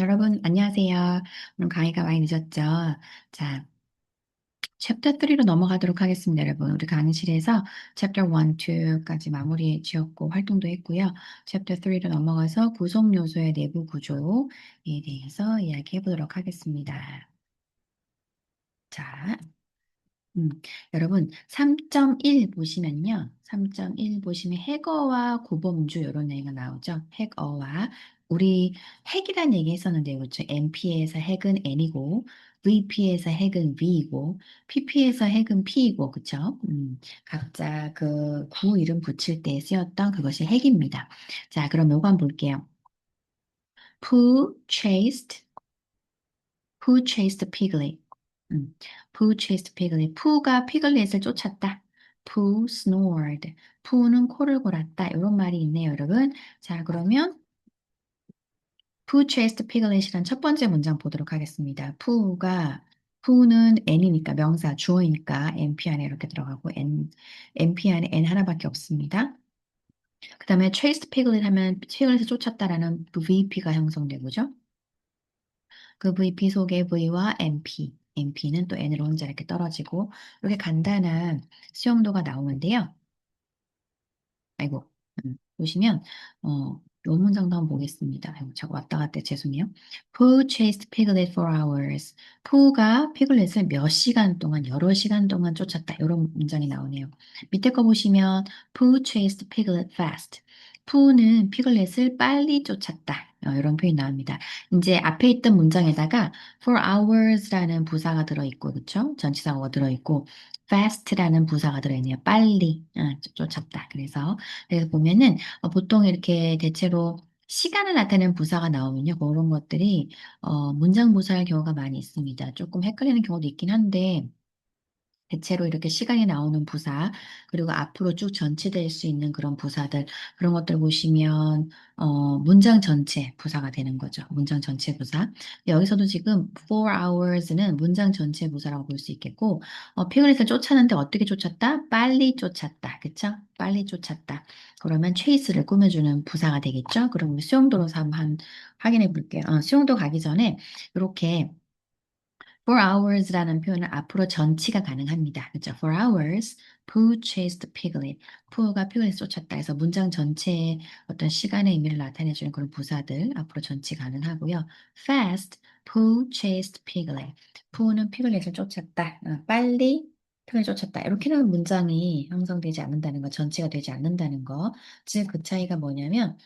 여러분, 안녕하세요. 오늘 강의가 많이 늦었죠? 자, 챕터 3로 넘어가도록 하겠습니다, 여러분. 우리 강의실에서 챕터 1, 2까지 마무리 지었고 활동도 했고요. 챕터 3로 넘어가서 구성 요소의 내부 구조에 대해서 이야기해 보도록 하겠습니다. 자, 음, 여러분, 3.1 보시면요. 3.1 보시면 핵어와 고범주 이런 얘기가 나오죠. 핵어와 우리 핵이란 얘기 했었는데 그렇죠. MP에서 핵은 N이고 VP에서 핵은 V이고 PP에서 핵은 P이고 그렇죠. 각자 그 구 이름 붙일 때 쓰였던 그것이 핵입니다. 자, 그럼 요거 한번 볼게요. Who chased Who chased Piglet? 음, Who chased Piglet? 푸가 피글렛을 쫓았다. Pooh snored. 푸는 코를 골았다. 이런 말이 있네요, 여러분. 자, 그러면 Pooh chased Piglet이란 첫 번째 문장 보도록 하겠습니다. 푸는 N이니까 명사 주어이니까 NP 안에 이렇게 들어가고 NP 안에 N 하나밖에 없습니다. 그 다음에 chased Piglet 하면 피글렛을 쫓았다라는 VP가 형성되고 죠 그 VP 속의 V와 MP, MP는 또 N으로 혼자 이렇게 떨어지고 이렇게 간단한 수용도가 나오는데요. 아이고, 보시면 요 문장도 한번 보겠습니다. 아이고, 자꾸 왔다 갔다 죄송해요. Pooh chased Piglet for hours. 푸가 피글렛을 몇 시간 동안, 여러 시간 동안 쫓았다. 이런 문장이 나오네요. 밑에 거 보시면 Pooh chased Piglet fast. 푸는 피글렛을 빨리 쫓았다. 이런 표현이 나옵니다. 이제 앞에 있던 문장에다가 for hours라는 부사가 들어있고, 그쵸? 전치사가 들어있고, fast라는 부사가 들어있네요. 빨리 쫓았다. 그래서 보면은 보통 이렇게 대체로 시간을 나타내는 부사가 나오면요. 그런 것들이 문장 부사일 경우가 많이 있습니다. 조금 헷갈리는 경우도 있긴 한데 대체로 이렇게 시간이 나오는 부사, 그리고 앞으로 쭉 전치될 수 있는 그런 부사들, 그런 것들 보시면, 문장 전체 부사가 되는 거죠. 문장 전체 부사. 여기서도 지금 for hours는 문장 전체 부사라고 볼 수 있겠고, 피그렛을 쫓았는데 어떻게 쫓았다? 빨리 쫓았다. 그쵸? 빨리 쫓았다. 그러면 chase를 꾸며주는 부사가 되겠죠? 그럼 우리 수용도로서 한번 확인해 볼게요. 수용도 가기 전에, 이렇게 For hours라는 표현은 앞으로 전치가 가능합니다. 그렇죠? For hours, Pooh chased Piglet. 푸가 피글렛을 쫓았다 해서 문장 전체의 어떤 시간의 의미를 나타내주는 그런 부사들 앞으로 전치 가능하고요. Fast, Pooh chased Piglet. 푸는 피글렛을 쫓았다. 빨리 피글렛을 쫓았다. 이렇게는 문장이 형성되지 않는다는 거, 전치가 되지 않는다는 거. 즉, 그 차이가 뭐냐면,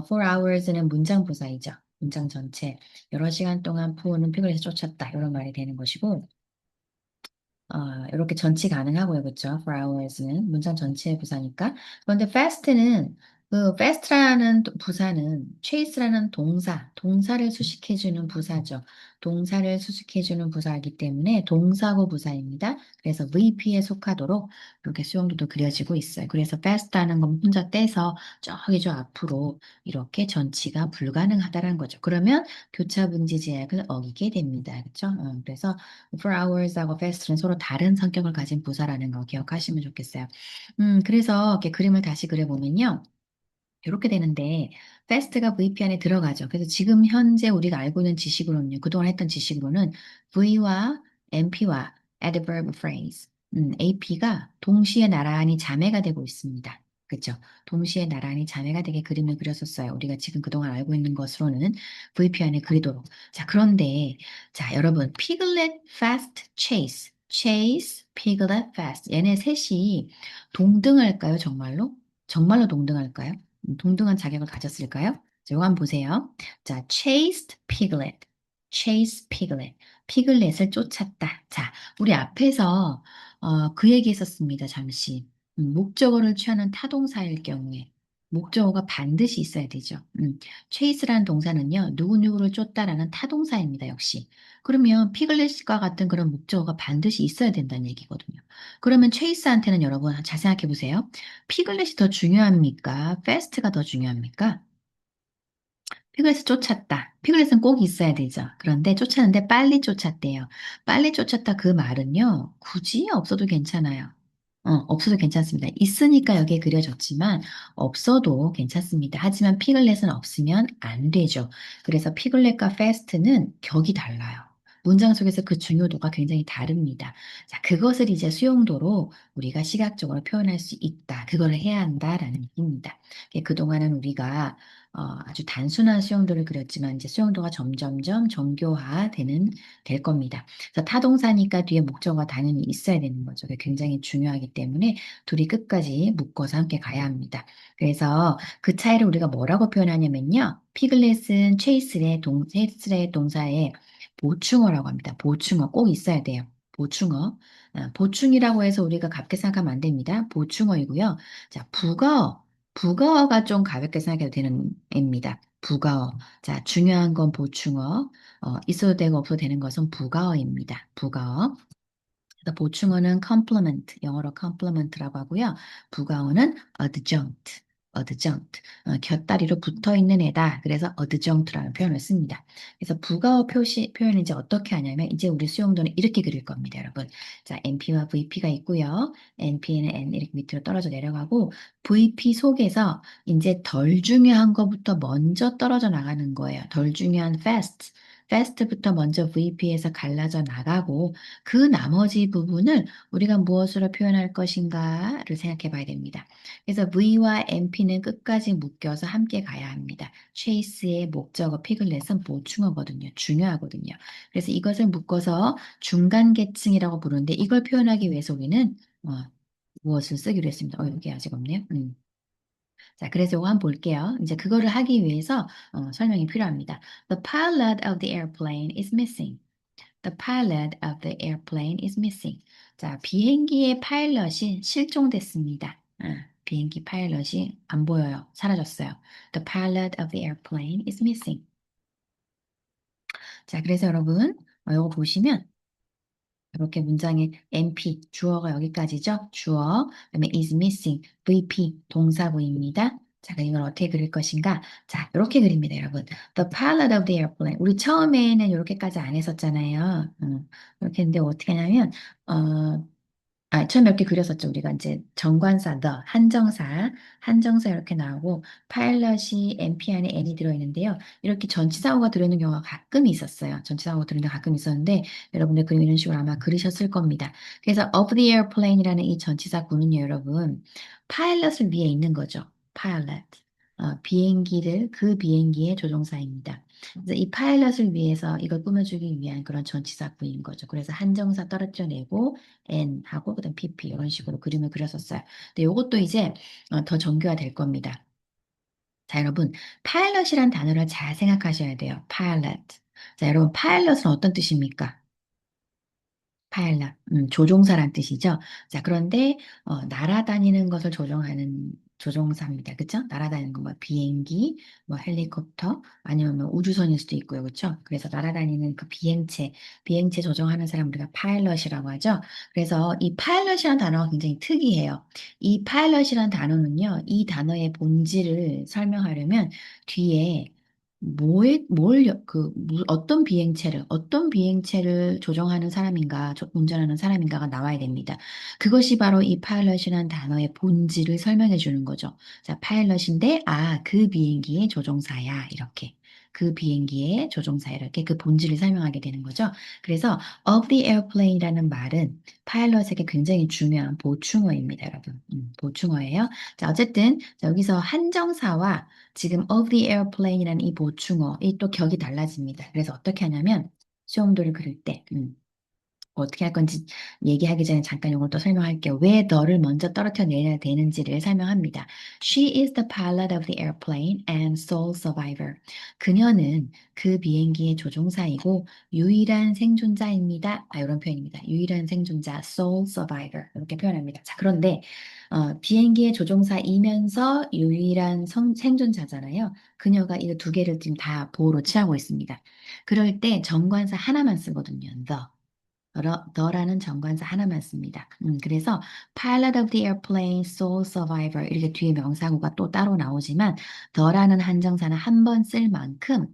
for hours는 문장 부사이죠. 문장 전체. 여러 시간 동안 푸는 피글렛을 쫓았다. 이런 말이 되는 것이고, 이렇게 전치 가능하고요. 그렇죠? For hours는 문장 전체의 부사니까. 그런데 fast는 그 fast라는 부사는 chase라는 동사를 수식해주는 부사죠. 동사를 수식해주는 부사이기 때문에 동사고 부사입니다. 그래서 VP에 속하도록 이렇게 수용도도 그려지고 있어요. 그래서 fast라는 건 혼자 떼서 저기 저 앞으로 이렇게 전치가 불가능하다는 거죠. 그러면 교차분지 제약을 어기게 됩니다. 그렇죠? 그래서 for hours하고 fast는 서로 다른 성격을 가진 부사라는 거 기억하시면 좋겠어요. 그래서 이렇게 그림을 다시 그려보면요. 이렇게 되는데, fast가 VP 안에 들어가죠. 그래서 지금 현재 우리가 알고 있는 지식으로는요, 그동안 했던 지식으로는 V와 MP와 adverb phrase, AP가 동시에 나란히 자매가 되고 있습니다. 그렇죠? 동시에 나란히 자매가 되게 그림을 그렸었어요. 우리가 지금 그동안 알고 있는 것으로는 VP 안에 그리도록. 자, 그런데, 자, 여러분, piglet fast chase, piglet fast. 얘네 셋이 동등할까요, 정말로? 정말로 동등할까요? 동등한 자격을 가졌을까요? 자, 이거 한번 보세요. 자, chase piglet, 피글렛을 쫓았다. 자, 우리 앞에서 그 얘기 했었습니다. 잠시. 목적어를 취하는 타동사일 경우에 목적어가 반드시 있어야 되죠. chase라는 동사는요, 누구누구를 쫓다라는 타동사입니다. 역시. 그러면 피글렛과 같은 그런 목적어가 반드시 있어야 된다는 얘기거든요. 그러면 chase한테는 여러분 잘 생각해 보세요. 피글렛이 더 중요합니까? 페스트가 더 중요합니까? 피글렛을 쫓았다. 피글렛은 꼭 있어야 되죠. 그런데 쫓았는데 빨리 쫓았대요. 빨리 쫓았다 그 말은요, 굳이 없어도 괜찮아요. 없어도 괜찮습니다. 있으니까 여기에 그려졌지만 없어도 괜찮습니다. 하지만 피글렛은 없으면 안 되죠. 그래서 피글렛과 fast는 격이 달라요. 문장 속에서 그 중요도가 굉장히 다릅니다. 자, 그것을 이제 수용도로 우리가 시각적으로 표현할 수 있다. 그거를 해야 한다라는 얘기입니다. 그동안은 우리가 아주 단순한 수용도를 그렸지만 이제 수용도가 점점점 정교화되는 될 겁니다. 그래서 타동사니까 뒤에 목적어가 당연히 있어야 되는 거죠. 그게 굉장히 중요하기 때문에 둘이 끝까지 묶어서 함께 가야 합니다. 그래서 그 차이를 우리가 뭐라고 표현하냐면요. 피글렛은 체이스의 동사에 보충어라고 합니다. 보충어 꼭 있어야 돼요. 보충어. 보충이라고 해서 우리가 가볍게 생각하면 안 됩니다. 보충어이고요. 자, 부가어가 좀 가볍게 생각해도 되는 애입니다. 부가어. 자, 중요한 건 보충어. 있어도 되고 없어도 되는 것은 부가어입니다. 부가어. 그래서 보충어는 complement, 영어로 complement라고 하고요. 부가어는 adjunct, adjunct, 곁다리로 붙어 있는 애다. 그래서 adjunct라는 표현을 씁니다. 그래서 부가어 표현을 이제 어떻게 하냐면 이제 우리 수용도는 이렇게 그릴 겁니다, 여러분. 자, NP와 VP가 있고요. NP는 N 이렇게 밑으로 떨어져 내려가고 VP 속에서 이제 덜 중요한 것부터 먼저 떨어져 나가는 거예요. 덜 중요한 fast. fast부터 먼저 VP에서 갈라져 나가고 그 나머지 부분을 우리가 무엇으로 표현할 것인가를 생각해 봐야 됩니다. 그래서 V와 MP는 끝까지 묶여서 함께 가야 합니다. 체이스의 목적어 피글렛은 보충어거든요. 중요하거든요. 그래서 이것을 묶어서 중간 계층이라고 부르는데 이걸 표현하기 위해서 우리는 무엇을 쓰기로 했습니다. 여기 아직 없네요. 자, 그래서 이거 한번 볼게요. 이제 그거를 하기 위해서 설명이 필요합니다. The pilot of the airplane is missing. The pilot of the airplane is missing. 자, 비행기의 파일럿이 실종됐습니다. 비행기 파일럿이 안 보여요. 사라졌어요. The pilot of the airplane is missing. 자, 그래서 여러분, 이거 보시면 이렇게 문장의 NP, 주어가 여기까지죠? 주어, 그다음에 is missing, VP, 동사구입니다. 자, 그럼 이걸 어떻게 그릴 것인가? 자, 이렇게 그립니다, 여러분. The pilot of the airplane. 우리 처음에는 이렇게까지 안 했었잖아요. 이렇게 했는데 어떻게 하냐면, 어, 처음 몇 개 그렸었죠. 우리가 이제 정관사, the, 한정사 이렇게 나오고, 파일럿이 NP 안에 N이 들어있는데요. 이렇게 전치사어가 들어있는 경우가 가끔 있었어요. 전치사어가 들어있는 경우가 가끔 있었는데, 여러분들 그림 이런 식으로 아마 그리셨을 겁니다. 그래서 of the airplane이라는 이 전치사구는요, 여러분, 파일럿을 위해 있는 거죠. pilot. 비행기를, 그 비행기의 조종사입니다. 그래서 이 파일럿을 위해서 이걸 꾸며주기 위한 그런 전치사구인 거죠. 그래서 한정사 떨어져내고, N 하고 그다음 PP 이런 식으로 그림을 그렸었어요. 근데 이것도 이제 더 정교화 될 겁니다. 자, 여러분, 파일럿이란 단어를 잘 생각하셔야 돼요. 파일럿. 자, 여러분, 파일럿은 어떤 뜻입니까? 파일럿, 조종사란 뜻이죠. 자, 그런데 날아다니는 것을 조종하는 조종사입니다. 그쵸? 날아다니는 거, 뭐 비행기, 뭐 헬리콥터, 아니면 뭐 우주선일 수도 있고요. 그쵸? 그래서 날아다니는 그 비행체 조종하는 사람 우리가 파일럿이라고 하죠. 그래서 이 파일럿이라는 단어가 굉장히 특이해요. 이 파일럿이라는 단어는요, 이 단어의 본질을 설명하려면 뒤에 어떤 비행체를 조종하는 사람인가, 운전하는 사람인가가 나와야 됩니다. 그것이 바로 이 파일럿이라는 단어의 본질을 설명해 주는 거죠. 자, 파일럿인데, 그 비행기의 조종사야. 이렇게. 그 비행기의 조종사 이렇게 그 본질을 설명하게 되는 거죠. 그래서 of the airplane이라는 말은 파일럿에게 굉장히 중요한 보충어입니다, 여러분. 보충어예요. 자, 어쨌든 자, 여기서 한정사와 지금 of the airplane이라는 이 보충어, 이 또 격이 달라집니다. 그래서 어떻게 하냐면 수용도를 그릴 때 어떻게 할 건지 얘기하기 전에 잠깐 이걸 또 설명할게요. 왜 너를 먼저 떨어뜨려 내려야 되는지를 설명합니다. She is the pilot of the airplane and sole survivor. 그녀는 그 비행기의 조종사이고 유일한 생존자입니다. 이런 표현입니다. 유일한 생존자, sole survivor 이렇게 표현합니다. 자, 그런데 비행기의 조종사이면서 유일한 생존자잖아요. 그녀가 이 두 개를 지금 다 보호로 취하고 있습니다. 그럴 때 정관사 하나만 쓰거든요. 더라는 정관사 하나만 씁니다. 그래서 pilot of the airplane, sole survivor 이렇게 뒤에 명사구가 또 따로 나오지만 더라는 한정사는 한 번 쓸 만큼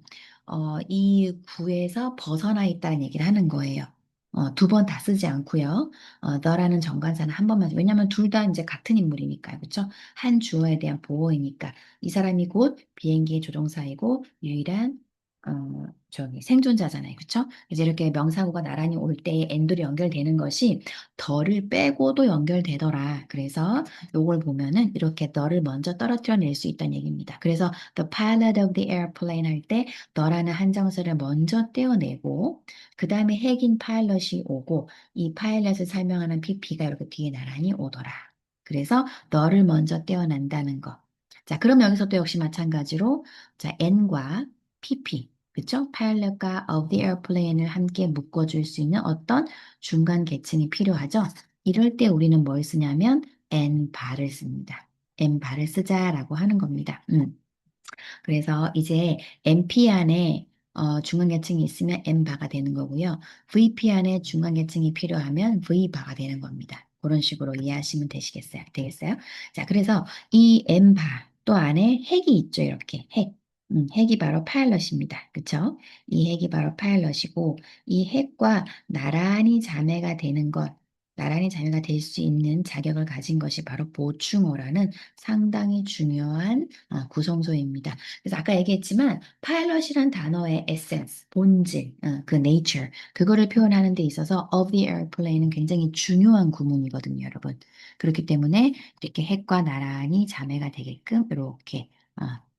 이 구에서 벗어나 있다는 얘기를 하는 거예요. 두 번 다 쓰지 않고요. 너라는 정관사는 한 번만, 왜냐하면 둘 다 이제 같은 인물이니까요. 그렇죠? 한 주어에 대한 보어이니까 이 사람이 곧 비행기의 조종사이고 유일한 생존자잖아요. 그렇죠? 이제 이렇게 명사구가 나란히 올 때에 엔드로 연결되는 것이 더를 빼고도 연결되더라. 그래서 요걸 보면은 이렇게 너를 먼저 떨어뜨려 낼 수 있다는 얘기입니다. 그래서 the pilot of the airplane 할 때 너라는 한정사를 먼저 떼어내고 그 다음에 핵인 파일럿이 오고 이 파일럿을 설명하는 PP가 이렇게 뒤에 나란히 오더라. 그래서 너를 먼저 떼어낸다는 거. 자, 그럼 여기서도 역시 마찬가지로 자, N과 PP, 그쵸? 파일럿과 of the airplane을 함께 묶어줄 수 있는 어떤 중간 계층이 필요하죠. 이럴 때 우리는 뭘 쓰냐면 N 바를 씁니다. N 바를 쓰자라고 하는 겁니다. 그래서 이제 MP 안에 중간계층이 있으면 M바가 되는 거고요. VP 안에 중간계층이 필요하면 V바가 되는 겁니다. 그런 식으로 이해하시면 되겠어요? 자, 그래서 이 M바 또 안에 핵이 있죠, 이렇게 핵. 핵이 바로 파일럿입니다. 그쵸? 이 핵이 바로 파일럿이고 이 핵과 나란히 자매가 되는 것, 나란히 자매가 될 수 있는 자격을 가진 것이 바로 보충어라는 상당히 중요한 구성소입니다. 그래서 아까 얘기했지만 파일럿이란 단어의 essence, 본질, 그 nature, 그거를 표현하는 데 있어서 of the airplane은 굉장히 중요한 구문이거든요, 여러분. 그렇기 때문에 이렇게 핵과 나란히 자매가 되게끔 이렇게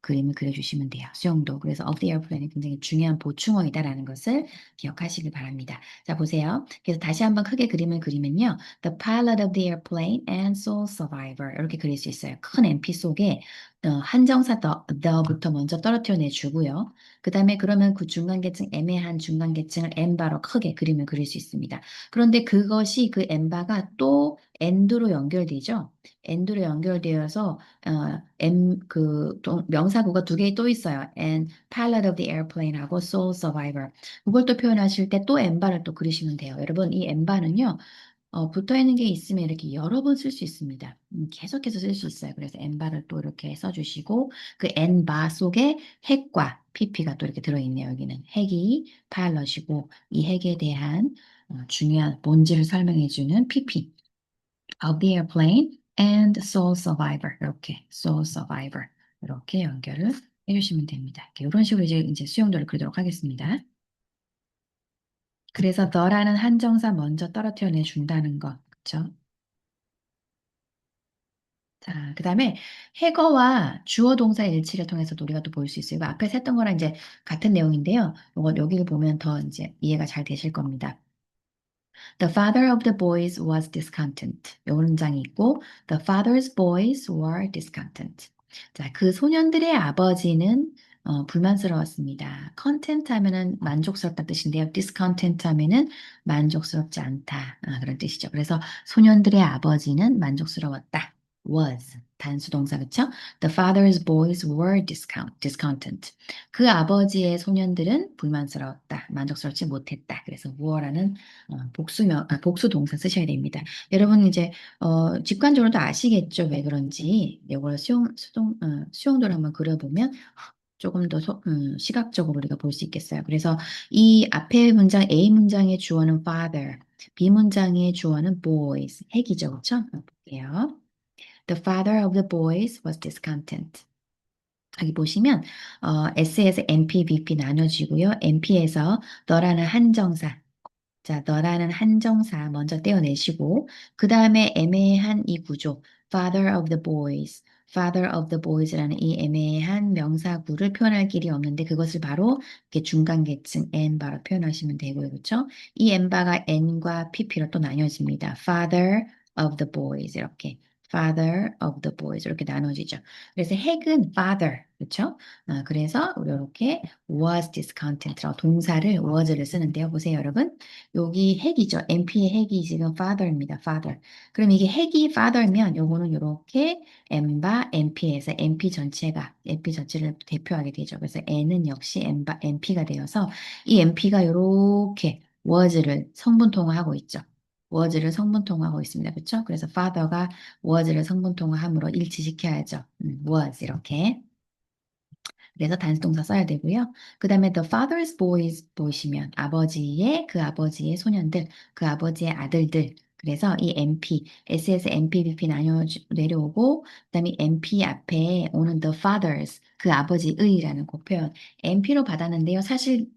그림을 그려주시면 돼요. 수영도. 그래서 of the airplane이 굉장히 중요한 보충어이다라는 것을 기억하시길 바랍니다. 자, 보세요. 그래서 다시 한번 크게 그림을 그리면요. The pilot of the airplane and sole survivor 이렇게 그릴 수 있어요. 큰 MP 속에 한정사 the부터 먼저 떨어뜨려 내주고요. 그 다음에 그러면 그 중간계층, 애매한 중간계층을 n바로 크게 그림을 그릴 수 있습니다. 그런데 그것이 그 n바가 또 end로 연결되죠. end로 연결되어서 명사구가 두 개 또 있어요. and pilot of the airplane하고 sole survivor. 그걸 또 표현하실 때 또 n바를 또 그리시면 돼요. 여러분, 이 n바는요. 붙어 있는 게 있으면 이렇게 여러 번 쓸 수 있습니다. 계속해서 쓸 수 있어요. 그래서 n바를 또 이렇게 써주시고 그 n바 속에 핵과 pp가 또 이렇게 들어있네요. 여기는 핵이 파일럿이고 이 핵에 대한 중요한 본질을 설명해주는 pp of the airplane and sole survivor 이렇게 sole survivor 이렇게 연결을 해주시면 됩니다. 이런 식으로 이제 수용도를 그리도록 하겠습니다. 그래서 너라는 한정사 먼저 떨어뜨려 내준다는 것, 그쵸? 자, 그 다음에 해거와 주어 동사 일치를 통해서도 우리가 또 볼 수 있어요. 이거 앞에서 했던 거랑 이제 같은 내용인데요. 이거 여기를 보면 더 이제 이해가 잘 되실 겁니다. The father of the boys was discontent. 이 문장이 있고, the father's boys were discontent. 자, 그 소년들의 아버지는 불만스러웠습니다. content 하면은 만족스럽다 뜻인데요. discontent 하면은 만족스럽지 않다. 그런 뜻이죠. 그래서 소년들의 아버지는 만족스러웠다. was 단수동사 그쵸? The father's boys were discontent. 그 아버지의 소년들은 불만스러웠다. 만족스럽지 못했다. 그래서 were라는 복수 동사 쓰셔야 됩니다. 여러분 이제 직관적으로도 아시겠죠? 왜 그런지. 이걸 수용도를 한번 그려보면 조금 더 시각적으로 우리가 볼 수 있겠어요. 그래서 이 앞에 문장 A 문장의 주어는 father, B 문장의 주어는 boys, 핵이죠, 그렇죠? 볼게요. The father of the boys was discontent. 여기 보시면 S에서 NP, VP 나눠지고요. NP에서 너라는 한정사, 자, 너라는 한정사 먼저 떼어내시고, 그 다음에 애매한 이 구조, father of the boys, father of the boys라는 이 애매한 명사구를 표현할 길이 없는데 그것을 바로 이렇게 중간계층 n 바로 표현하시면 되고요. 그렇죠? 이 n바가 n과 pp로 또 나뉘어집니다. father of the boys 이렇게. father of the boys 이렇게 나눠지죠. 그래서 핵은 father, 그렇죠? 그래서 이렇게 was discontent라고 동사를 was를 쓰는데요. 보세요, 여러분. 여기 핵이죠. NP의 핵이 지금 father입니다. father. 그럼 이게 핵이 father면 요거는 이렇게 M바 NP에서 NP 전체를 대표하게 되죠. 그래서 N은 역시 NP가 되어서 이 NP가 이렇게 was를 성분 통화하고 있죠. was를 성분 통화하고 있습니다. 그렇죠? 그래서 father가 was를 성분 통화함으로 일치시켜야죠. was 이렇게. 그래서 단수동사 써야 되고요. 그 다음에 the father's boys 보시면 아버지의 그 아버지의 소년들, 그 아버지의 아들들. 그래서 이 MP, SS, MP, BP 나뉘어 내려오고 그다음에 MP 앞에 오는 the fathers, 그 아버지의라는 그 표현 MP로 받았는데요. 사실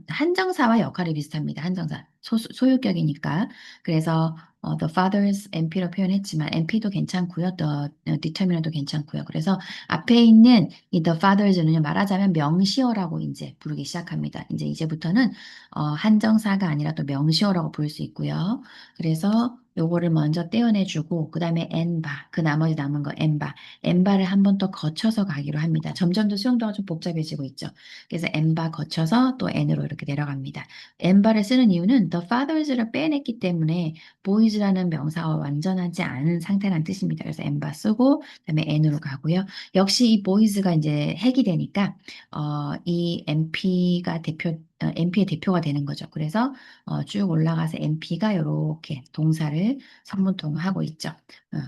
한정사와 역할이 비슷합니다. 한정사 소유격이니까. 그래서 the fathers MP로 표현했지만 MP도 괜찮고요. the determiner도 괜찮고요. 그래서 앞에 있는 이 the fathers는요, 말하자면 명시어라고 이제 부르기 시작합니다. 이제부터는 한정사가 아니라 또 명시어라고 부를 수 있고요. 그래서 요거를 먼저 떼어내주고 그 다음에 엔바, 그 나머지 남은 거 엔바, 엔바를 한 번 더 거쳐서 가기로 합니다. 점점 더 수용도가 좀 복잡해지고 있죠. 그래서 엔바 거쳐서 또 n으로 이렇게 내려갑니다. 엔바를 쓰는 이유는 the fathers를 빼냈기 때문에 boys라는 명사와 완전하지 않은 상태라는 뜻입니다. 그래서 엔바 쓰고 그다음에 n으로 가고요. 역시 이 boys가 이제 핵이 되니까 이 MP가 MP의 대표가 되는 거죠. 그래서 쭉 올라가서 MP가 이렇게 동사를 선문통하고 있죠.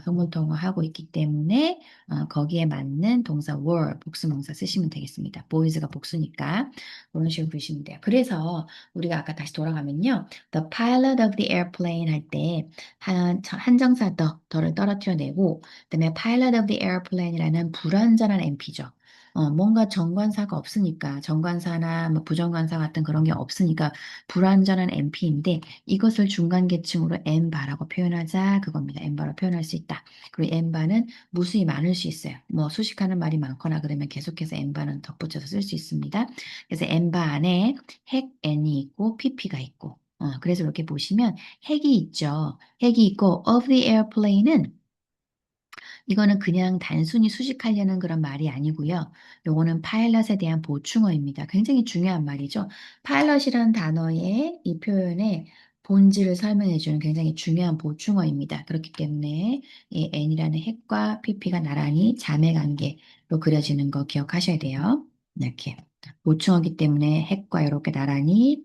선문통하고 있기 때문에 거기에 맞는 동사 were 복수명사 쓰시면 되겠습니다. boys가 복수니까 그런 식으로 보시면 돼요. 그래서 우리가 아까 다시 돌아가면요. The pilot of the airplane 할 때 한정사 더를 떨어뜨려내고 그다음에 pilot of the airplane이라는 불완전한 MP죠. 뭔가 정관사가 없으니까 정관사나 뭐 부정관사 같은 그런 게 없으니까 불완전한 MP인데 이것을 중간 계층으로 N바라고 표현하자 그겁니다. N바로 표현할 수 있다. 그리고 N바는 무수히 많을 수 있어요. 뭐 수식하는 말이 많거나 그러면 계속해서 N바는 덧붙여서 쓸 수 있습니다. 그래서 N바 안에 핵 N이 있고 PP가 있고 그래서 이렇게 보시면 핵이 있죠. 핵이 있고 of the airplane은 이거는 그냥 단순히 수식하려는 그런 말이 아니고요. 요거는 파일럿에 대한 보충어입니다. 굉장히 중요한 말이죠. 파일럿이라는 단어의 이 표현의 본질을 설명해 주는 굉장히 중요한 보충어입니다. 그렇기 때문에 이 N이라는 핵과 PP가 나란히 자매 관계로 그려지는 거 기억하셔야 돼요. 이렇게 보충어기 때문에 핵과 이렇게 나란히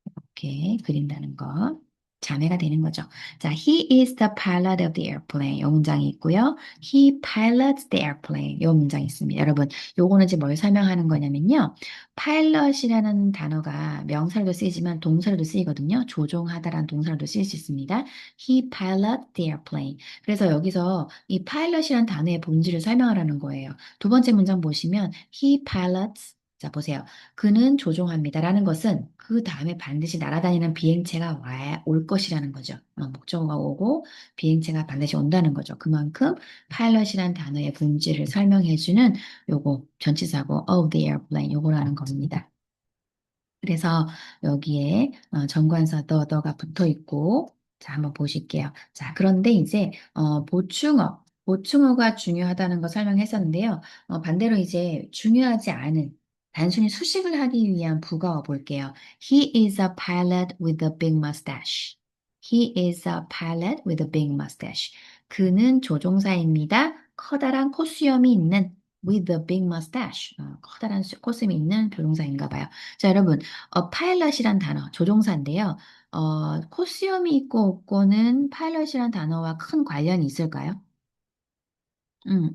이렇게 그린다는 거. 자매가 되는 거죠. 자, he is the pilot of the airplane. 이 문장이 있고요. He pilots the airplane. 이 문장이 있습니다. 여러분, 요거는 이제 뭘 설명하는 거냐면요. pilot이라는 단어가 명사로도 쓰이지만 동사로도 쓰이거든요. 조종하다라는 동사로도 쓰일 수 있습니다. He pilots the airplane. 그래서 여기서 이 pilot이라는 단어의 본질을 설명하라는 거예요. 두 번째 문장 보시면 he pilots 자, 보세요. 그는 조종합니다라는 것은 그 다음에 반드시 날아다니는 비행체가 올 것이라는 거죠. 목적어가 오고 비행체가 반드시 온다는 거죠. 그만큼 파일럿이란 단어의 본질을 설명해주는 요거 전치사고 of the airplane 요거라는 겁니다. 그래서 여기에 정관사 더가 붙어 있고 자 한번 보실게요. 자 그런데 이제 보충어가 중요하다는 거 설명했었는데요. 반대로 이제 중요하지 않은 단순히 수식을 하기 위한 부가어 볼게요. He is a pilot with a big mustache. He is a pilot with a big mustache. 그는 조종사입니다. 커다란 콧수염이 있는 with a big mustache. 커다란 콧수염이 있는 조종사인가 봐요. 자, 여러분, 파일럿이란 단어, 조종사인데요. 콧수염이 있고 없고는 파일럿이란 단어와 큰 관련이 있을까요?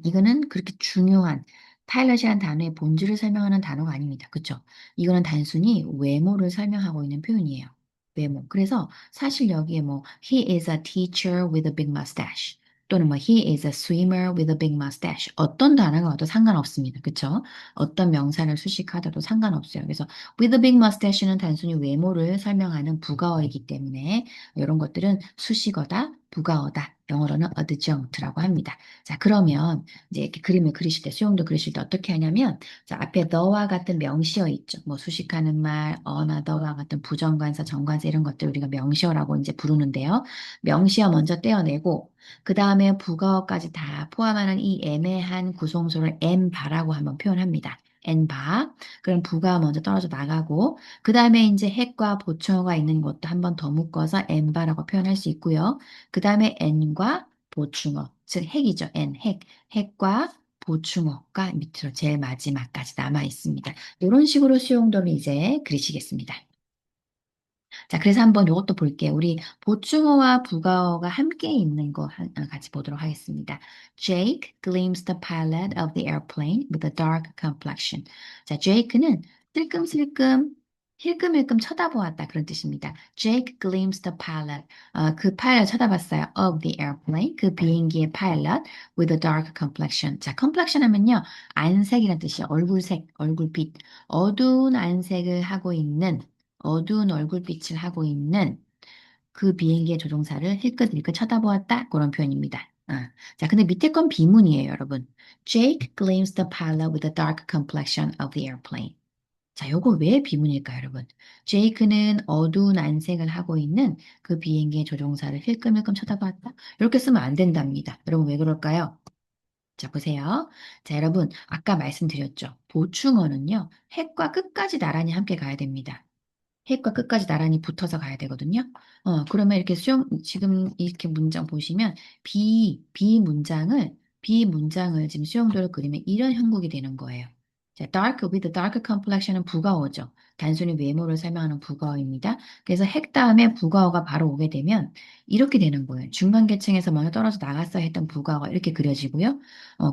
이거는 그렇게 중요한 파일럿이라는 단어의 본질을 설명하는 단어가 아닙니다. 그쵸? 이거는 단순히 외모를 설명하고 있는 표현이에요. 외모. 그래서 사실 여기에 뭐 he is a teacher with a big mustache 또는 뭐 he is a swimmer with a big mustache 어떤 단어가 와도 상관없습니다. 그쵸? 어떤 명사를 수식하더라도 상관없어요. 그래서 with a big mustache는 단순히 외모를 설명하는 부가어이기 때문에 이런 것들은 수식어다, 부가어다. 영어로는 adjunct라고 합니다. 자, 그러면 이제 이렇게 그림을 그리실 때, 수영도 그리실 때 어떻게 하냐면, 자, 앞에 너와 같은 명시어 있죠. 뭐 수식하는 말, 어나 너와 같은 부정관사, 정관사 이런 것들 우리가 명시어라고 이제 부르는데요. 명시어 먼저 떼어내고, 그 다음에 부가어까지 다 포함하는 이 애매한 구성소를 n바라고 한번 표현합니다. n바. 그럼 부가 먼저 떨어져 나가고, 그 다음에 이제 핵과 보충어가 있는 것도 한번 더 묶어서 n바라고 표현할 수 있고요. 그 다음에 n과 보충어, 즉 핵이죠. 핵과 보충어가 밑으로 제일 마지막까지 남아 있습니다. 이런 식으로 수용도를 이제 그리시겠습니다. 자, 그래서 한번 이것도 볼게요. 우리 보충어와 부가어가 함께 있는 거 같이 보도록 하겠습니다. Jake glimpsed the pilot of the airplane with a dark complexion. 자, Jake는 슬금슬금 힐끔힐끔 쳐다보았다 그런 뜻입니다. Jake glimpsed the pilot. 그 파일럿 쳐다봤어요. Of the airplane. 그 비행기의 파일럿 with a dark complexion. 자, complexion 하면요. 안색이라는 뜻이에요. 얼굴색, 얼굴빛. 어두운 안색을 하고 있는 어두운 얼굴빛을 하고 있는 그 비행기의 조종사를 힐끗힐끗 쳐다보았다. 그런 표현입니다. 자, 근데 밑에 건 비문이에요, 여러분. Jake glimpsed the pilot with the dark complexion of the airplane. 자, 요거 왜 비문일까요, 여러분? 제이크는 어두운 안색을 하고 있는 그 비행기의 조종사를 힐끔힐끔 쳐다봤다. 이렇게 쓰면 안 된답니다. 여러분 왜 그럴까요? 자, 보세요. 자, 여러분, 아까 말씀드렸죠. 보충어는요, 핵과 끝까지 나란히 함께 가야 됩니다. 핵과 끝까지 나란히 붙어서 가야 되거든요. 그러면 이렇게 지금 이렇게 문장 보시면, 비 문장을 지금 수용도로 그리면 이런 형국이 되는 거예요. 자, dark with dark complexion은 부가어죠. 단순히 외모를 설명하는 부가어입니다. 그래서 핵 다음에 부가어가 바로 오게 되면 이렇게 되는 거예요. 중간 계층에서 먼저 떨어져 나갔어야 했던 부가어가 이렇게 그려지고요.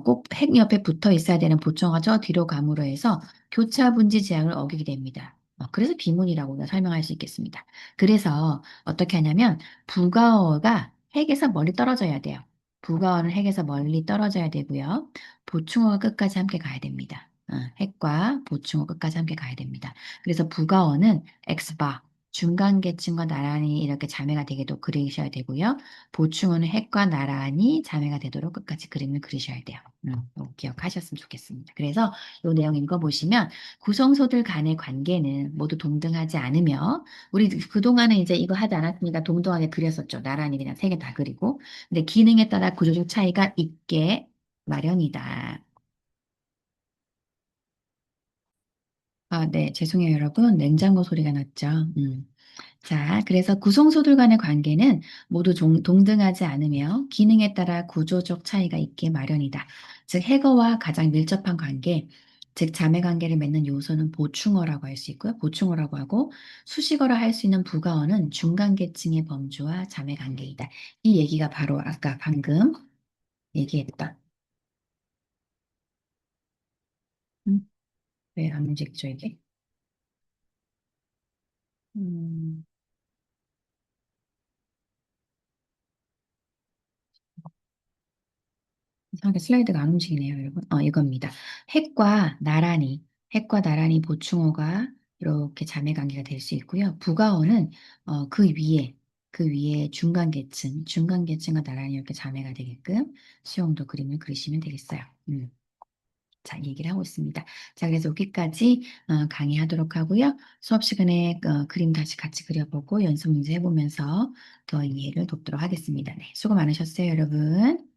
꼭 핵 옆에 붙어 있어야 되는 보충어가 저 뒤로 감으로 해서 교차 분지 제한을 어기게 됩니다. 그래서 비문이라고 우리가 설명할 수 있겠습니다. 그래서 어떻게 하냐면 부가어가 핵에서 멀리 떨어져야 돼요. 부가어는 핵에서 멀리 떨어져야 되고요. 보충어가 끝까지 함께 가야 됩니다. 핵과 보충어 끝까지 함께 가야 됩니다. 그래서 부가어는 X바, 중간 계층과 나란히 이렇게 자매가 되게도 그리셔야 되고요. 보충어는 핵과 나란히 자매가 되도록 끝까지 그림을 그리셔야 돼요. 이거 기억하셨으면 좋겠습니다. 그래서 이 내용 읽어보시면 구성소들 간의 관계는 모두 동등하지 않으며 우리 그동안은 이제 이거 하지 않았으니까 동등하게 그렸었죠. 나란히 그냥 세 개 다 그리고. 근데 기능에 따라 구조적 차이가 있게 마련이다. 아, 네. 죄송해요, 여러분. 냉장고 소리가 났죠. 자, 그래서 구성소들 간의 관계는 모두 동등하지 않으며 기능에 따라 구조적 차이가 있게 마련이다. 즉, 해거와 가장 밀접한 관계, 즉 자매 관계를 맺는 요소는 보충어라고 할 수 있고요. 보충어라고 하고 수식어라 할 수 있는 부가어는 중간 계층의 범주와 자매 관계이다. 이 얘기가 바로 아까 방금 얘기했던 왜안 움직이죠, 이게? 음, 이상하게 슬라이드가 안 움직이네요, 여러분. 이겁니다. 핵과 나란히 보충어가 이렇게 자매 관계가 될 수 있고요. 부가어는 그 위에 중간 계층과 나란히 이렇게 자매가 되게끔 수용도 그림을 그리시면 되겠어요. 자, 얘기를 하고 있습니다. 자, 그래서 여기까지 강의하도록 하고요. 수업 시간에 그림 다시 같이 그려보고 연습 문제 해보면서 더 이해를 돕도록 하겠습니다. 네, 수고 많으셨어요, 여러분.